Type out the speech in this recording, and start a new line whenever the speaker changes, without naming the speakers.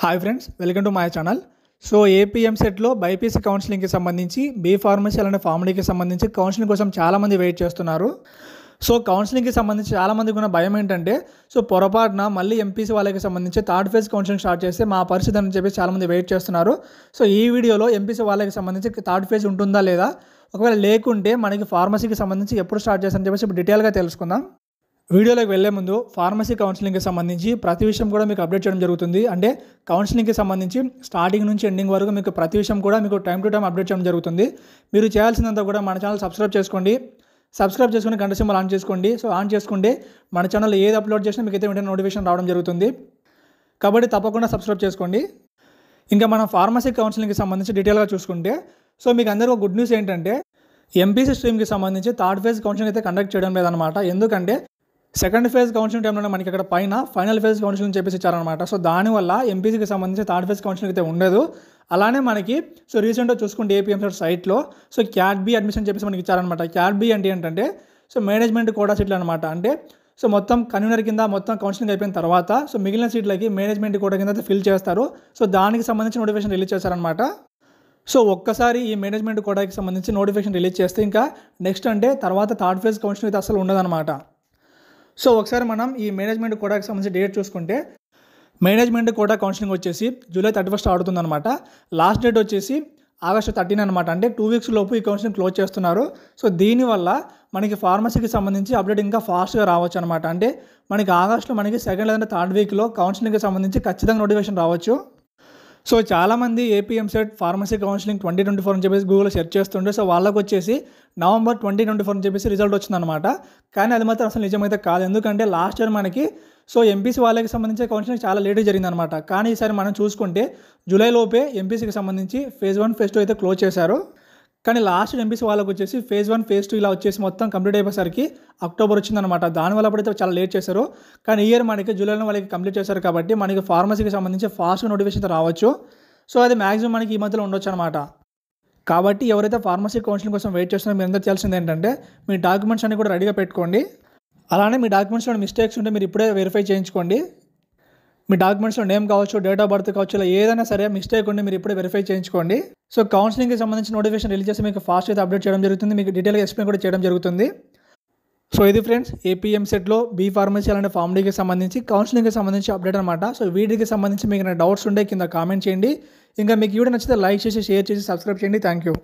Hi friends, welcome to my channel. So ఏపీఎంసెట్లో BiPC కౌన్సిలింగ్కి సంబంధించి బీ ఫార్మసీ అలానే ఫార్మడీకి సంబంధించి కౌన్సిలింగ్ కోసం చాలామంది వెయిట్ చేస్తున్నారు. సో కౌన్సిలింగ్కి సంబంధించి చాలామందికి ఉన్న భయం ఏంటంటే, సో పొరపాటున మళ్ళీ ఎంపీసీ వాళ్ళకి సంబంధించి థర్డ్ ఫేజ్ కౌన్సిలింగ్ స్టార్ట్ చేస్తే మా పరిస్థితి అని చెప్పి చాలామంది వెయిట్ చేస్తున్నారు. సో ఈ వీడియోలో ఎంపీసీ వాళ్ళకి సంబంధించి థర్డ్ ఫేజ్ ఉంటుందా లేదా, ఒకవేళ లేకుంటే మనకి ఫార్మసీకి సంబంధించి ఎప్పుడు స్టార్ట్ చేస్తారని చెప్పేసి ఇప్పుడు డీటెయిల్గా తెలుసుకుందాం. వీడియోలోకి వెళ్లే ముందు ఫార్మసీ కౌన్సిలింగ్కి సంబంధించి ప్రతి విషయం కూడా మీకు అప్డేట్ చేయడం జరుగుతుంది. అంటే కౌన్సిలింగ్కి సంబంధించి స్టార్టింగ్ నుంచి ఎండింగ్ వరకు మీకు ప్రతి విషయం కూడా మీకు టైం టు టైం అప్డేట్ చేయడం జరుగుతుంది. మీరు చేయాల్సిందంతా కూడా మన ఛానల్ సబ్స్క్రైబ్ చేసుకొని గంట సింబల్ ఆన్ చేసుకోండి. సో ఆన్ చేసుకుంటే మన ఛానల్లో ఏది అప్లోడ్ చేసినా మీకు అయితే వెంటనే నోటిఫికేషన్ రావడం జరుగుతుంది. కాబట్టి తప్పకుండా సబ్స్క్రైబ్ చేసుకోండి. ఇంకా మనం ఫార్మసీ కౌన్సిలింగ్కి సంబంధించి డీటెయిల్గా చూసుకుంటే, సో మీకు అందరికీ ఒక గుడ్ న్యూస్ ఏంటంటే, ఎంపీసీ స్ట్రీమ్కి సంబంధించి థర్డ్ ఫేజ్ కౌన్సిలింగ్ అయితే కండక్ట్ చేయడం లేదనమాట. ఎందుకంటే సెకండ్ ఫేజ్ కౌన్సిలింగ్ టైంలో మనకి అక్కడ పైన ఫైనల్ ఫేజ్ కౌన్సిలింగ్ చెప్పేసి ఇచ్చారనమాట. సో దానివల్ల ఎంపీసీకి సంబంధించి థర్డ్ ఫేజ్ కౌన్సిలింగ్ అయితే ఉండదు. అలానే మనకి సో రీసెంట్గా చూసుకుంటే ఏపీఎంసెట్ సైట్లో సో క్యాట్ బి అడ్మిషన్ చెప్పేసి మనకి ఇచ్చారనమాట. క్యాట్ బి అంటే ఏంటంటే, సో మేనేజ్మెంట్ కోటా సీట్లు అనమాట. అంటే సో మొత్తం కన్వీనర్ కింద మొత్తం కౌన్సిలింగ్ అయిపోయిన తర్వాత సో మిగిలిన సీట్లకి మేనేజ్మెంట్ కోటా కింద ఫిల్ చేస్తారు. సో దానికి సంబంధించి నోటిఫికేషన్ రిలీజ్ చేశారనమాట. సో ఒక్కసారి ఈ మేనేజ్మెంట్ కోటాకి సంబంధించి నోటిఫికేషన్ రిలీజ్ చేస్తే ఇంకా నెక్స్ట్ అంటే తర్వాత థర్డ్ ఫేజ్ కౌన్సిలింగ్ అయితే అసలు ఉండదన్నమాట. సో ఒకసారి మనం ఈ మేనేజ్మెంట్ కోటాకి సంబంధించి డేట్ చూసుకుంటే, మేనేజ్మెంట్ కోటా కౌన్సిలింగ్ వచ్చేసి జూలై 31 ఆడుతుందన్నమాట. లాస్ట్ డేట్ వచ్చేసి ఆగస్టు 13 అనమాట. అంటే 2 వీక్స్ లోపు ఈ కౌన్సిలింగ్ క్లోజ్ చేస్తున్నారు. సో దీనివల్ల మనకి ఫార్మసీకి సంబంధించి అప్డేట్ ఇంకా ఫాస్ట్గా రావచ్చు అనమాట. అంటే మనకి ఆగస్టులో మనకి సెకండ్ లేదా థర్డ్ వీక్లో కౌన్సిలింగ్కి సంబంధించి ఖచ్చితంగా నోటిఫికేషన్ రావచ్చు. సో చాలామంది ఏపీఎంసెట్ ఫార్మసీ కౌన్సిలింగ్ 2024 అని చెప్పేసి గూగుల్లో సెర్చ్ చేస్తుండే, సో వాళ్ళకి వచ్చేసి నవంబర్ 2024 అని చెప్పేసి రిజల్ట్ వచ్చిందనమాట. కానీ అది మాత్రం అసలు నిజమైతే కాదు. ఎందుకంటే లాస్ట్ ఇయర్ మనకి సో ఎంపీసీ వాళ్ళకి సంబంధించి కౌన్సిలింగ్ చాలా లేట్గా జరిగిందనమాట. కానీ ఈసారి మనం చూసుకుంటే జూలై లోపే ఎంపీసీకి సంబంధించి ఫేజ్ 1 ఫేజ్ 2 అయితే క్లోజ్ చేశారు. కానీ లాస్ట్ ఎంపీసీ వాళ్ళకి వచ్చేసి ఫేజ్ 1 ఫేజ్ 2 ఇలా వచ్చేసి మొత్తం కంప్లీట్ అయిపోయేసరికి అక్టోబర్ వచ్చిందనమాట. దానివల్ల అప్పుడైతే చాలా లేట్ చేశారు. కానీ ఈ ఇయర్ మనకి జూలైలో వాళ్ళకి కంప్లీట్ చేశారు కాబట్టి మనకి ఫార్మసీకి సంబంధించి ఫాస్ట్గా నోటిఫికేషన్ రావచ్చు. సో అది మ్యాక్సిమం మనకి ఈ మధ్యలో ఉండొచ్చు అనమాట. కాబట్టి ఎవరైతే ఫార్మసీ కౌన్సిలింగ్ కోసం వెయిట్ చేస్తున్నారో మీరు అందరూ తెలిసింది ఏంటంటే, మీ డాక్యుమెంట్స్ అన్ని కూడా రెడీగా పెట్టుకోండి. అలానే మీ డాక్యుమెంట్స్లో మిస్టేక్స్ ఉంటే మీరు ఇప్పుడే వెరిఫై చేయించుకోండి. మీ డాక్యుమెంట్స్లో నేమ్ కావచ్చు, డేట్ ఆఫ్ బర్త్ కావచ్చు, ఇలా ఏదైనా సరే మిస్టేక్ ఉండి మీరు ఇప్పుడే వెరిఫై చేయించుకోండి. సో కౌన్సిలింగ్కి సంబంధించి నోటిఫికేషన్ రిలీజ్ చేసి మీకు ఫాస్ట్ అయితే అప్డేట్ చేయడం జరుగుతుంది. మీకు డీటెయిల్గా ఎక్స్ప్లెయిన్ కూడా చేయడం జరుగుతుంది. సో ఇది ఫ్రెండ్స్ ఏపీఎంసెట్లో బీ ఫార్మసీ అలానే ఫార్మడీకి సంబంధించి కౌన్సిలింగ్కి సంబంధించి అప్డేట్ అనమాట. సో వీటికి సంబంధించి మీకు డౌట్స్ ఉంటే కింద కామెంట్ చేయండి. ఇంకా మీకు వీడియో నచ్చితే లైక్ చేసి షేర్ చేసి సబ్స్క్రైబ్ చేయండి. Thank you.